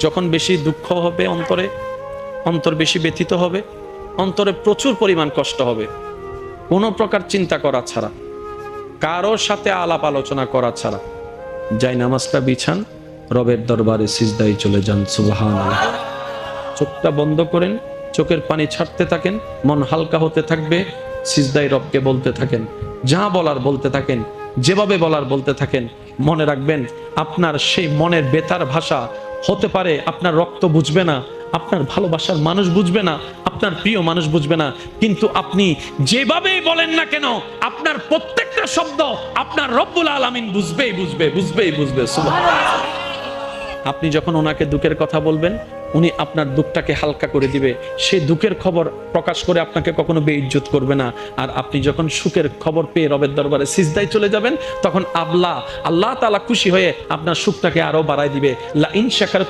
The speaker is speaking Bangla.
যখন বেশি দুঃখ হবে অন্তরে, অন্তর বেশি ব্যথিত হবে, অন্তরে প্রচুর পরিমাণ কষ্ট হবে, কোনো প্রকার চিন্তা করা ছাড়া, কারোর সাথে আলাপ আলোচনা করা ছাড়া যাই নামাজটা বিছান, রবের দরবারে সিজদায় চলে যান। সুবহানাল্লাহ। চোখটা বন্ধ করেন, চোখের পানি ছাড়তে থাকেন, মন হালকা হতে থাকবে, সিজদায় রবকে বলতে থাকেন, যা বলার বলতে থাকেন, যেভাবে বলার বলতে থাকেন। মনে রাখবেন, আপনার সেই মনের বেতার ভাষা হতে পারে আপনার রক্ত বুঝবে না, আপনার ভালোবাসার মানুষ বুঝবে না, আপনার প্রিয় মানুষ বুঝবে না, কিন্তু আপনি যেভাবেই বলেন না কেন, আপনার প্রত্যেকটা শব্দ আপনার রব্বুল আলামিন বুঝবেই বুঝবে। সুবহানাল্লাহ। আপনি যখন ওনাকে দুঃখের কথা বলবেন, উনি আপনার দুঃখটাকে হালকা করে দিবে, সে দুঃখের খবর প্রকাশ করে আপনাকে কখনো বেইজ্জত করবে না। আর আপনি যখন সুখের খবর পেয়ে রবের দরবারে সিজদায় চলে যাবেন, তখন আল্লাহ তাআলা খুশি হয়ে আপনার সুখটাকে আরো বাড়ায় দিবে। লা ইন শাকার